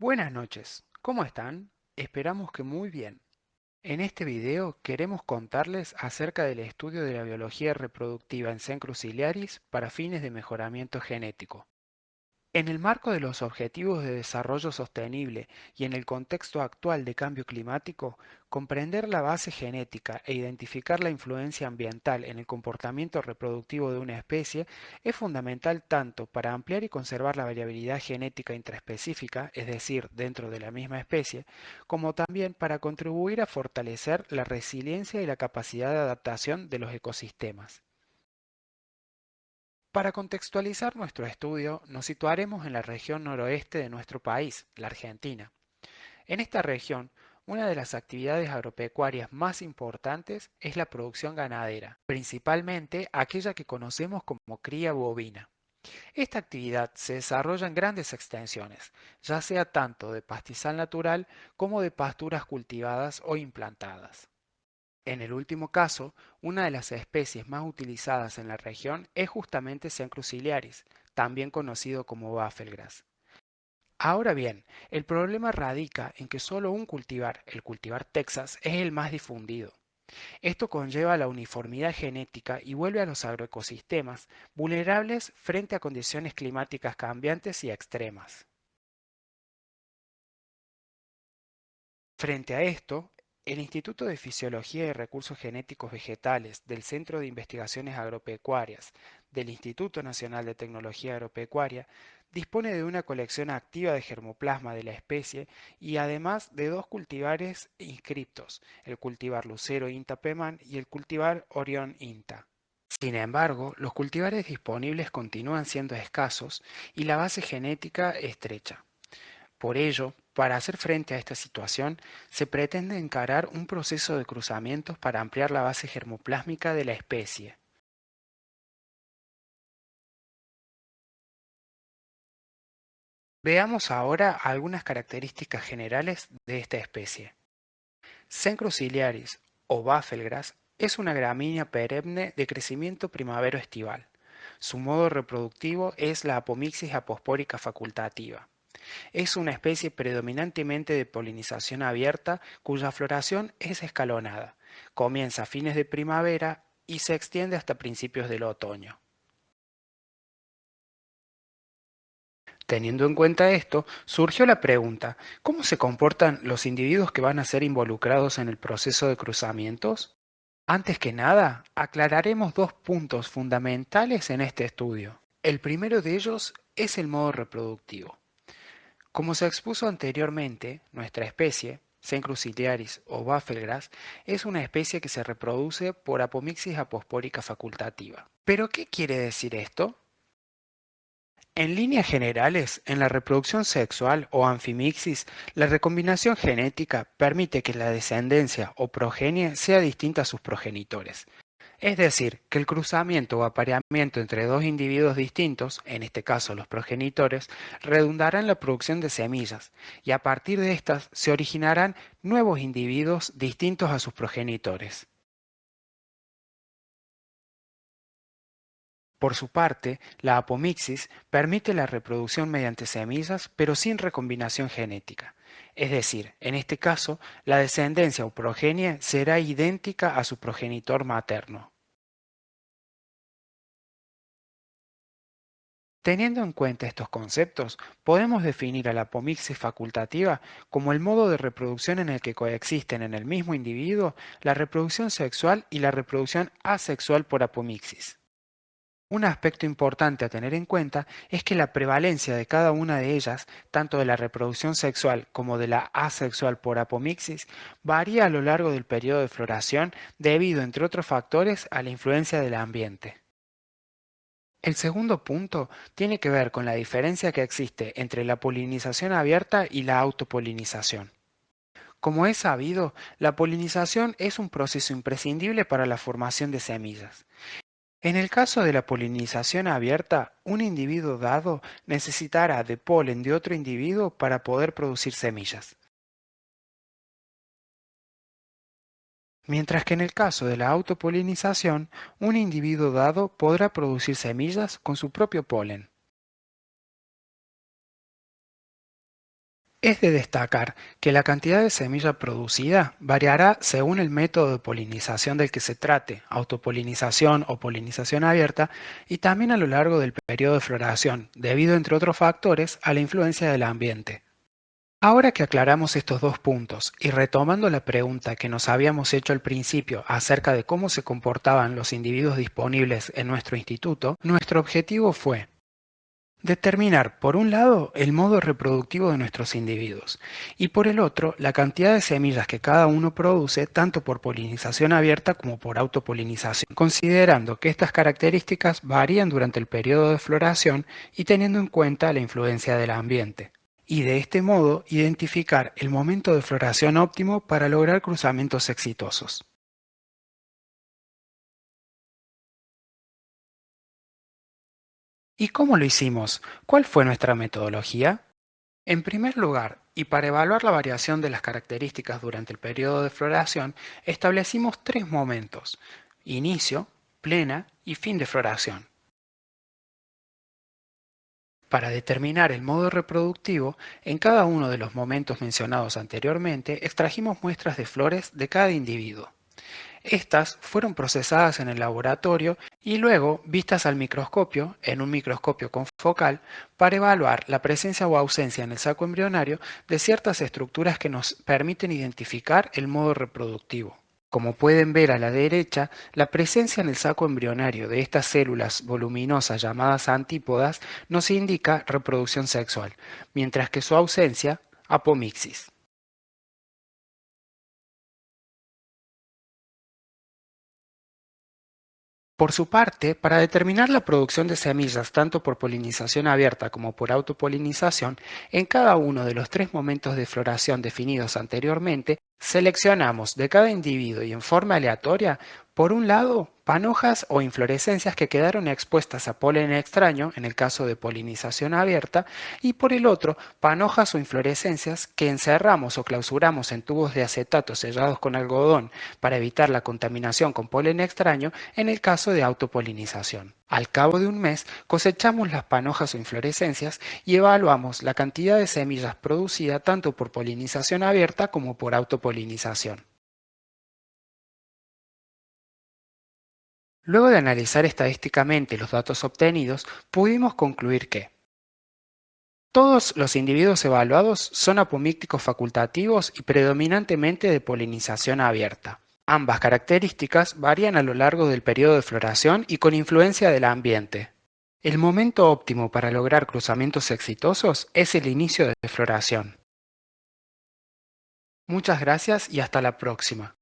Buenas noches, ¿cómo están? Esperamos que muy bien. En este video queremos contarles acerca del estudio de la biología reproductiva en Cenchrus ciliaris para fines de mejoramiento genético. En el marco de los Objetivos de Desarrollo Sostenible y en el contexto actual de cambio climático, comprender la base genética e identificar la influencia ambiental en el comportamiento reproductivo de una especie es fundamental tanto para ampliar y conservar la variabilidad genética intraespecífica, es decir, dentro de la misma especie, como también para contribuir a fortalecer la resiliencia y la capacidad de adaptación de los ecosistemas. Para contextualizar nuestro estudio, nos situaremos en la región noroeste de nuestro país, la Argentina. En esta región, una de las actividades agropecuarias más importantes es la producción ganadera, principalmente aquella que conocemos como cría bovina. Esta actividad se desarrolla en grandes extensiones, ya sea tanto de pastizal natural como de pasturas cultivadas o implantadas. En el último caso, una de las especies más utilizadas en la región es justamente Cenchrus ciliaris, también conocido como Buffelgrass. Ahora bien, el problema radica en que solo un cultivar, el cultivar Texas, es el más difundido. Esto conlleva la uniformidad genética y vuelve a los agroecosistemas vulnerables frente a condiciones climáticas cambiantes y extremas. Frente a esto, el Instituto de Fisiología y Recursos Genéticos Vegetales del Centro de Investigaciones Agropecuarias del Instituto Nacional de Tecnología Agropecuaria dispone de una colección activa de germoplasma de la especie y además de dos cultivares inscriptos, el cultivar Lucero INTA Peman y el cultivar Orión INTA. Sin embargo, los cultivares disponibles continúan siendo escasos y la base genética estrecha. Por ello, para hacer frente a esta situación, se pretende encarar un proceso de cruzamientos para ampliar la base germoplásmica de la especie. Veamos ahora algunas características generales de esta especie. Cenchrus ciliaris o Buffelgrass es una gramínea perenne de crecimiento primavero-estival. Su modo reproductivo es la apomixis apospórica facultativa. Es una especie predominantemente de polinización abierta cuya floración es escalonada. Comienza a fines de primavera y se extiende hasta principios del otoño. Teniendo en cuenta esto, surgió la pregunta, ¿cómo se comportan los individuos que van a ser involucrados en el proceso de cruzamientos? Antes que nada, aclararemos dos puntos fundamentales en este estudio. El primero de ellos es el modo reproductivo. Como se expuso anteriormente, nuestra especie, Cenchrus ciliaris o Buffelgrass, es una especie que se reproduce por apomixis apospórica facultativa. ¿Pero qué quiere decir esto? En líneas generales, en la reproducción sexual o anfimixis, la recombinación genética permite que la descendencia o progenie sea distinta a sus progenitores. Es decir, que el cruzamiento o apareamiento entre dos individuos distintos, en este caso los progenitores, redundará en la producción de semillas, y a partir de estas se originarán nuevos individuos distintos a sus progenitores. Por su parte, la apomixis permite la reproducción mediante semillas, pero sin recombinación genética. Es decir, en este caso, la descendencia o progenie será idéntica a su progenitor materno. Teniendo en cuenta estos conceptos, podemos definir a la apomixis facultativa como el modo de reproducción en el que coexisten en el mismo individuo la reproducción sexual y la reproducción asexual por apomixis. Un aspecto importante a tener en cuenta es que la prevalencia de cada una de ellas, tanto de la reproducción sexual como de la asexual por apomixis, varía a lo largo del periodo de floración debido, entre otros factores, a la influencia del ambiente. El segundo punto tiene que ver con la diferencia que existe entre la polinización abierta y la autopolinización. Como es sabido, la polinización es un proceso imprescindible para la formación de semillas. En el caso de la polinización abierta, un individuo dado necesitará de polen de otro individuo para poder producir semillas. Mientras que en el caso de la autopolinización, un individuo dado podrá producir semillas con su propio polen. Es de destacar que la cantidad de semilla producida variará según el método de polinización del que se trate, autopolinización o polinización abierta, y también a lo largo del periodo de floración, debido, entre otros factores, a la influencia del ambiente. Ahora que aclaramos estos dos puntos y retomando la pregunta que nos habíamos hecho al principio acerca de cómo se comportaban los individuos disponibles en nuestro instituto, nuestro objetivo fue determinar, por un lado, el modo reproductivo de nuestros individuos y por el otro, la cantidad de semillas que cada uno produce tanto por polinización abierta como por autopolinización, considerando que estas características varían durante el periodo de floración y teniendo en cuenta la influencia del ambiente. Y de este modo, identificar el momento de floración óptimo para lograr cruzamientos exitosos. ¿Y cómo lo hicimos? ¿Cuál fue nuestra metodología? En primer lugar, y para evaluar la variación de las características durante el periodo de floración, establecimos tres momentos: inicio, plena y fin de floración. Para determinar el modo reproductivo, en cada uno de los momentos mencionados anteriormente, extrajimos muestras de flores de cada individuo. Estas fueron procesadas en el laboratorio y luego vistas al microscopio, en un microscopio confocal, para evaluar la presencia o ausencia en el saco embrionario de ciertas estructuras que nos permiten identificar el modo reproductivo. Como pueden ver a la derecha, la presencia en el saco embrionario de estas células voluminosas llamadas antípodas nos indica reproducción sexual, mientras que su ausencia, apomixis. Por su parte, para determinar la producción de semillas tanto por polinización abierta como por autopolinización, en cada uno de los tres momentos de floración definidos anteriormente, seleccionamos de cada individuo y en forma aleatoria, por un lado, panojas o inflorescencias que quedaron expuestas a polen extraño, en el caso de polinización abierta, y por el otro, panojas o inflorescencias que encerramos o clausuramos en tubos de acetato sellados con algodón para evitar la contaminación con polen extraño en el caso de autopolinización. Al cabo de un mes, cosechamos las panojas o inflorescencias y evaluamos la cantidad de semillas producida tanto por polinización abierta como por autopolinización. Luego de analizar estadísticamente los datos obtenidos, pudimos concluir que todos los individuos evaluados son apomícticos facultativos y predominantemente de polinización abierta. Ambas características varían a lo largo del periodo de floración y con influencia del ambiente. El momento óptimo para lograr cruzamientos exitosos es el inicio de floración. Muchas gracias y hasta la próxima.